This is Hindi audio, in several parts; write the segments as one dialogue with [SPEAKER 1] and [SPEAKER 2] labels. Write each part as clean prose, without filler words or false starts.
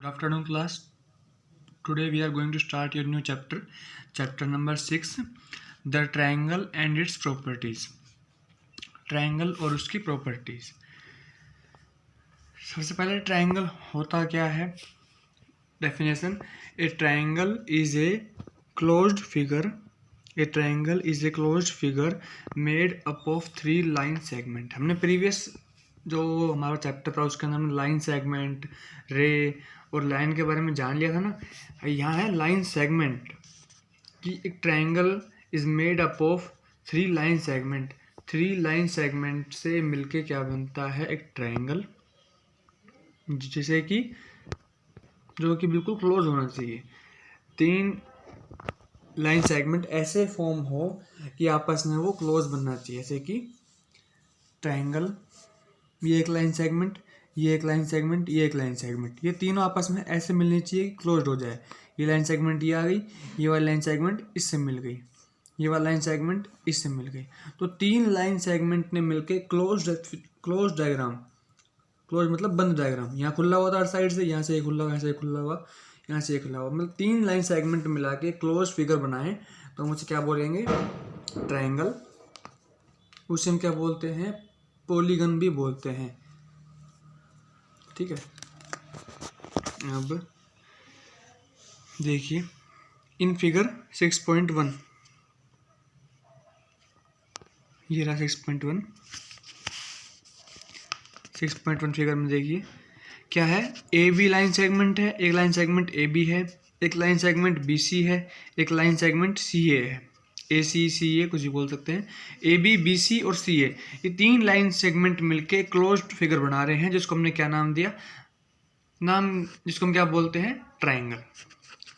[SPEAKER 1] Afternoon class. Today we are going to start your new chapter number 6, the triangle and its properties. Triangle और उसकी प्रॉपर्टीज. सबसे पहले ट्रायंगल होता क्या है. Definition: A triangle is a closed figure. A triangle is a closed figure made up of 3 line segment. हमने प्रीवियस जो हमारा चैप्टर था उसके अंदर हमने लाइन सेगमेंट, रे और लाइन के बारे में जान लिया था ना. यहाँ है लाइन सेगमेंट कि एक triangle is made up of 3 line segment. 3 line segment से मिलके क्या बनता है, एक ट्रायंगल, जैसे कि जो कि बिल्कुल क्लोज होना चाहिए. 3 लाइन सेगमेंट ऐसे फॉर्म हो कि आपस में वो क्लोज बनना चाहिए. जैसे कि ट्रायंगल, ये एक लाइन सेगमेंट, ये एक लाइन सेगमेंट, ये एक लाइन सेगमेंट, ये तीनों आपस में ऐसे मिलनी चाहिए कि क्लोज्ड हो जाए. ये लाइन सेगमेंट ये आ गई, ये वाली लाइन सेगमेंट इससे मिल गई, ये वाला लाइन सेगमेंट इससे मिल गई. तो 3 लाइन सेगमेंट ने मिलके क्लोज डायग्राम, क्लोज मतलब बंद डायग्राम. यहाँ खुला हुआ था हर साइड से, यहाँ से ये खुला हुआ, यहाँ से ये खुला हुआ, यहाँ से ये खुला हुआ, मतलब 3 लाइन सेगमेंट मिला के क्लोज फिगर बनाए तो हम उसे क्या बोलेंगे, ट्रायंगल. उसे हम क्या बोलते हैं, पॉलीगन भी बोलते हैं. ठीक है. अब देखिए इन फिगर 6.1, ये रहा 6.1 फिगर में देखिए क्या है. ए बी लाइन सेगमेंट है, एक लाइन सेगमेंट ए बी है, एक लाइन सेगमेंट बी सी है, एक लाइन सेगमेंट सी ए है. ए सी सी ए कुछ भी बोल सकते हैं. ए बी बी सी और सी ए, ये 3 लाइन सेगमेंट मिलके क्लोज्ड फिगर बना रहे हैं, जिसको हमने क्या नाम दिया, जिसको हम क्या बोलते हैं, ट्रायंगल.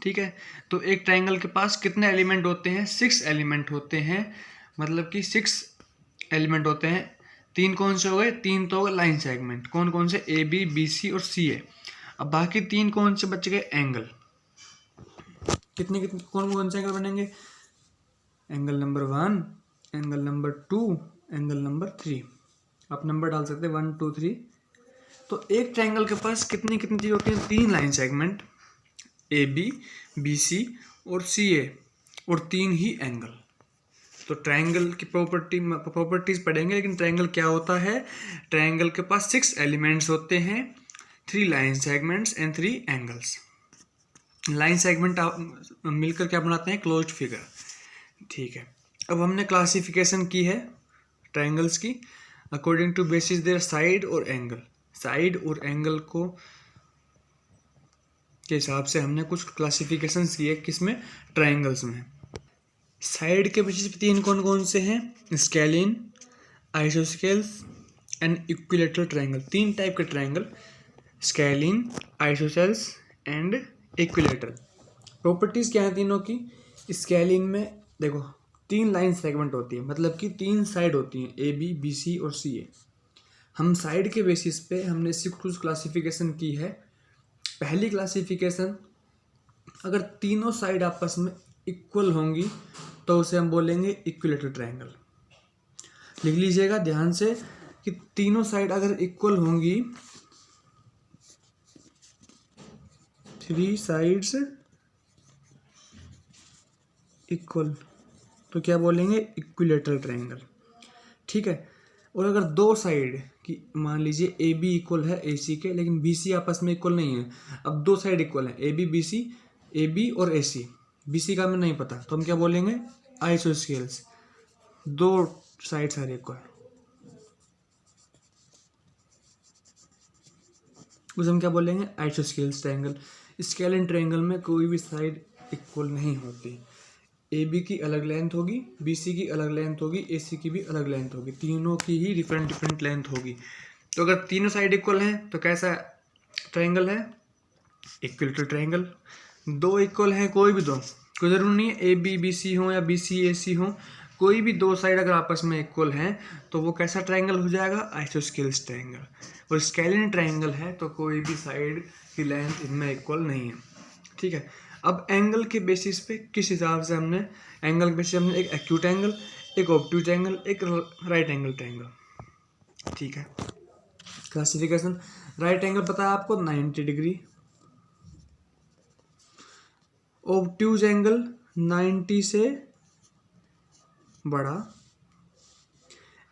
[SPEAKER 1] ठीक है. तो एक ट्रायंगल के पास कितने एलिमेंट होते हैं, 6 एलिमेंट होते हैं. मतलब कि 6 एलिमेंट होते हैं. 3 कौन से हो गए, 3 तो हो गए लाइन सेगमेंट. कौन कौन से, ए बी बी सी और सी ए. अब बाकी 3 कौन से बच गए, एंगल. कितने कितने कौन कौन से एंगल बनेंगे, angle number 1, angle number 2, angle number 3. आप नंबर डाल सकते हैं 1 2 3. तो एक ट्रायंगल के पास कितनी कितनी चीज़ होती हैं, 3 line segment, A B B C और सी ए, और 3 ही एंगल. तो ट्रायंगल की प्रॉपर्टीज पढ़ेंगे, लेकिन ट्रायंगल क्या होता है, ट्रायंगल के पास 6 एलिमेंट्स होते हैं, 3 line segments and 3 angles. Line segment मिलकर क्या बनाते हैं, क्लोज्ड फिगर. ठीक है. अब हमने क्लासिफिकेशन की है ट्रायंगल्स की according to basis their side और एंगल. साइड और एंगल को के हिसाब से हमने कुछ क्लासिफिकेशन किए, किसमें, ट्रायंगल्स में. साइड के बेसिस पे 3 कौन कौन से हैं, scalene, isosceles and equilateral triangle. 3 type के triangle, scalene, isosceles and equilateral. Properties क्या है तीनों की. स्केलिन में देखो 3 लाइन सेगमेंट होती है, मतलब कि 3 साइड होती हैं, ए बी बी सी और सी ए. हम साइड के बेसिस पे हमने कुछ क्लासिफिकेशन की है. पहली क्लासिफिकेशन, अगर तीनों साइड आपस में इक्वल होंगी तो उसे हम बोलेंगे इक्विलैटरल ट्रायंगल. लिख लीजिएगा ध्यान से कि तीनों साइड अगर इक्वल होंगी, 3 साइड्स इक्वल, तो क्या बोलेंगे, इक्विलैटरल ट्रायंगल. ठीक है. और अगर 2 साइड की, मान लीजिए ए बी इक्वल है ए सी के, लेकिन बी सी आपस में इक्वल नहीं है. अब 2 साइड इक्वल है, A B B C, A B और ए सी. बी सी का हमें नहीं पता, तो हम क्या बोलेंगे, आइसोस्केल्स. 2 साइड्स आर इक्वल, उसे हम क्या बोलेंगे, आइसोस्केल्स ट्रायंगल. स्केलिन ट्रायंगल में कोई भी साइड इक्वल नहीं होती. ए बी की अलग लेंथ होगी, बी सी की अलग लेंथ होगी, ए सी की भी अलग लेंथ होगी, तीनों की ही डिफरेंट लेंथ होगी. तो अगर तीनों साइड इक्वल हैं तो कैसा ट्रायंगल है, इक्विलैटरल ट्रायंगल. 2 इक्वल हैं, कोई भी 2, कोई जरूरी नहीं है ए बी बी सी हो या बी सी ए सी हो, कोई भी 2 साइड अगर आपस में इक्वल हैं तो वो कैसा ट्रायंगल हो जाएगा, आइसोस्केल्स ट्रायंगल. और स्केलिन ट्रायंगल है तो कोई भी साइड की लेंथ इनमें इक्वल नहीं है. ठीक है. अब एंगल के बेसिस पे किस हिसाब से हमने, एंगल के बेसिस हमने एक एक्यूट एंगल, एक ऑब्ट्यूज एंगल, एक राइट एंगल ट्रायंगल. ठीक है. क्लासिफिकेशन, राइट एंगल पता है आपको 90 डिग्री, ऑब्ट्यूज एंगल 90 से बड़ा,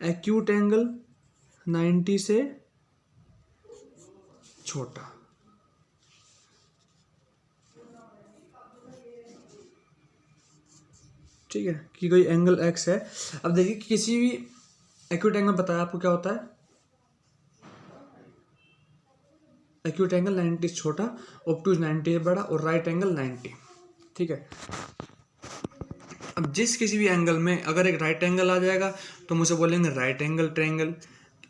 [SPEAKER 1] एक्यूट एंगल 90 से छोटा। ठीक है, कि कोई एंगल एक्स है। अब देखिए किसी भी एक्यूट एंगल बताया आपको क्या होता है, एक्यूट एंगल 90 से छोटा, ऑब्ट्यूज 90 से बड़ा और राइट एंगल 90। ठीक है, अब जिस किसी भी एंगल में अगर एक राइट एंगल आ जाएगा तो हम उसे बोलेंगे राइट एंगल ट्रायंगल।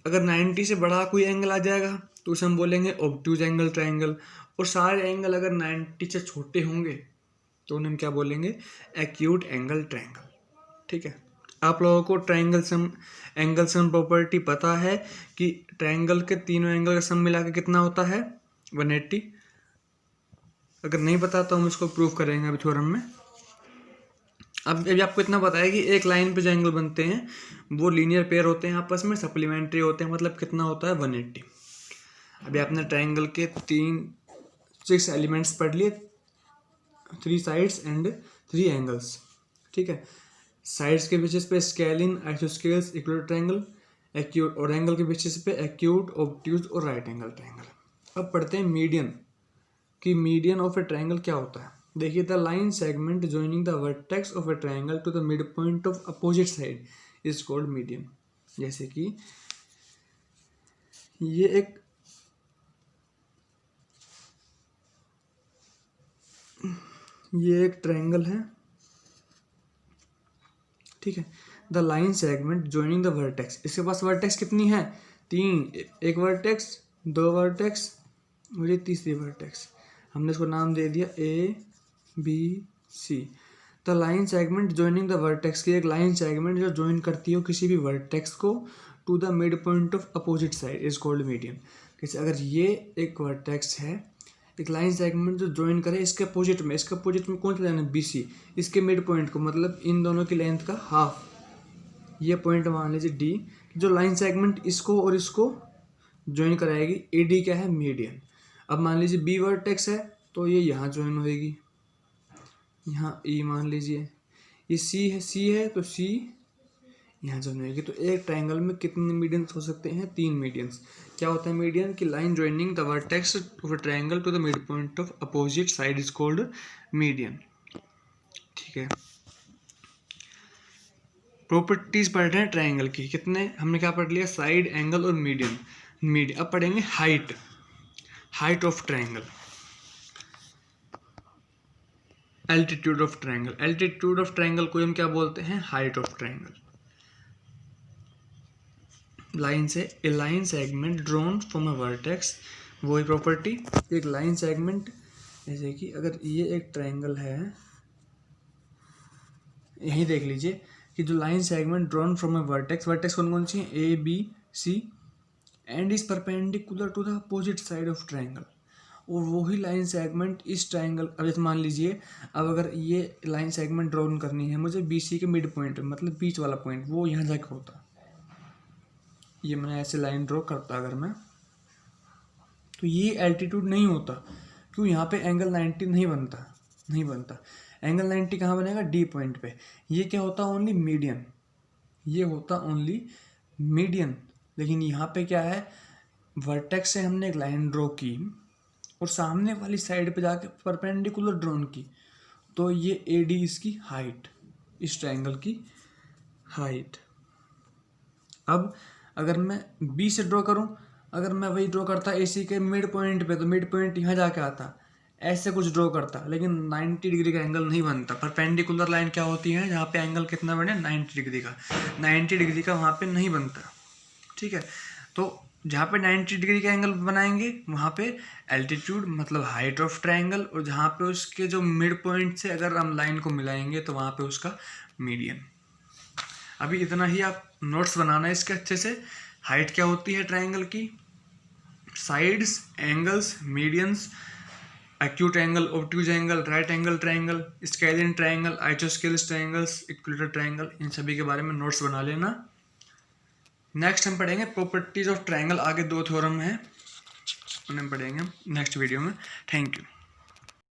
[SPEAKER 1] अगर 90 से बड़ा कोई एंगल आ जाएगा तो उसे हम बोलेंगे ऑब्ट्यूज एंगल ट्रायंगल। और सारे एंगल अगर 90 से छोटे होंगे तो उन्हें हम क्या बोलेंगे, एक्यूट एंगल ट्रायंगल। ठीक है, आप लोगों को triangle sum angle sum property पता है कि ट्रायंगल के तीनों एंगल का सम मिला के कितना होता है, 180। अगर नहीं पता तो हम इसको प्रूव करेंगे अभी थ्योरम में। अब अभी आपको इतना पता है कि एक लाइन पे जो एंगल बनते हैं वो लीनियर पेयर होते हैं, आपस में सप्लीमेंट्री होते हैं, मतलब कितना होता है 180। अभी आपने ट्रायंगल के 6 एलिमेंट्स पढ़ लिए, 3 साइड्स एंड 3 एंगल्स। ठीक है, साइड्स के बेसिस पे scalene, isosceles, equilateral triangle, acute, और एंगल के बेसिस पे एक्यूट, ऑब्ट्यूज और राइट एंगल ट्रायंगल। अब पढ़ते हैं मीडियन, कि मीडियन ऑफ ए ट्रायंगल क्या होता है। देखिए, the line segment joining the vertex of a triangle to the mid point of opposite side is called median. जैसे कि ये एक ट्रायंगल है। ठीक है, the line segment joining the vertex, इसके पास वर्टेक्स कितनी है, 3, एक वर्टेक्स, 2 वर्टेक्स और ये तीसरी वर्टेक्स। हमने इसको नाम दे दिया ABC। The line segment joining the vertex की एक लाइन सेगमेंट जो ज्वाइन करती हो किसी भी वर्टेक्स को to the mid point of opposite side is called median. जैसे अगर ये एक वर्टेक्स है, एक लाइन सेगमेंट जो ज्वाइन करे इसके अपोजिट में, इसके अपोजिट में कौन सा लाइन है, BC, इसके मिड पॉइंट को, मतलब इन दोनों की लेंथ का हाफ, ये पॉइंट मान लीजिए D, जो लाइन सेगमेंट इसको और इसको ज्वाइन कराएगी, AD क्या है, मीडियन। अब मान लीजिए B वर्टेक्स है तो ये यहाँ ज्वाइन होएगी, यहाँ E मान लीजिए, ये C है तो C यहाँ ज्वाइन होएगी। तो एक ट्रायंगल में कितने मीडियंस हो सकते हैं, 3 मीडियंस। क्या होता है मीडियन, की line joining the vertex of a triangle to the mid point of opposite side is called median. ठीक है, प्रॉपर्टीज पढ़ रहे हैं ट्रायंगल की, कितने हमने क्या पढ़ लिया, साइड, एंगल और मीडियन। अब पढ़ेंगे height of triangle, altitude of triangle. Altitude of triangle को हम क्या बोलते हैं, हाइट ऑफ ट्रायंगल। लाइन से a line segment drawn from a vertex, वही प्रॉपर्टी, एक लाइन सेगमेंट, जैसे कि अगर ये एक ट्रायंगल है, यही देख लीजिए कि जो line segment drawn from a vertex, vertex कौन कौन सी है, ABC, and is perpendicular to the opposite side of triangle. और वही लाइन सेगमेंट इस ट्रायंगल, अब मान लीजिए, अब अगर ये लाइन सेगमेंट ड्रॉन करनी है मुझे BC के मिड पॉइंट, मतलब बीच वाला पॉइंट, वो यहाँ जाके होता, ये मैंने ऐसे लाइन ड्रॉ करता अगर मैं, तो ये एल्टीट्यूड नहीं होता, क्यों, यहाँ पे एंगल 90 नहीं बनता। एंगल 90 कहाँ बनेगा, D पॉइंट पे। ये क्या होता, ओनली मीडियन, ये होता ओनली मीडियन। लेकिन यहाँ पे क्या है, वर्टेक्स से हमने एक लाइन ड्रॉ की और सामने वाली साइड पे जाके परपेंडिकुलर ड्रॉन की, तो ये AD इसकी हाइट, इस ट्रायंगल की हाइट। अब अगर मैं B से ड्रॉ करूं, अगर मैं वही ड्रॉ करता AC के मिड पॉइंट पे, तो मिड पॉइंट यहाँ जाके आता, ऐसे कुछ ड्रॉ करता, लेकिन 90 डिग्री का एंगल नहीं बनता। परपेंडिकुलर लाइन क्या होती है, जहाँ पे एंगल कितना बने, 90 डिग्री का, 90 डिग्री का वहाँ पे नहीं बनता। ठीक है, तो जहाँ पे 90 डिग्री का एंगल बनाएंगे वहाँ पे एल्टीट्यूड मतलब हाइट ऑफ ट्रायंगल, और जहाँ पे उसके जो मिड पॉइंट से अगर हम लाइन को मिलाएंगे तो वहाँ पे उसका मीडियन। अभी इतना ही आप नोट्स बनाना है इसके अच्छे से। हाइट क्या होती है ट्रायंगल की, sides, angles, medians, acute angle, obtuse angle, right angle triangle, scalene triangle, isosceles triangles, equilateral triangle, इन सभी के बारे में नोट्स बना लेना। नेक्स्ट हम पढ़ेंगे प्रॉपर्टीज ऑफ ट्रायंगल, आगे 2 थ्योरम है, उन्हें पढ़ेंगे नेक्स्ट वीडियो में। Thank you.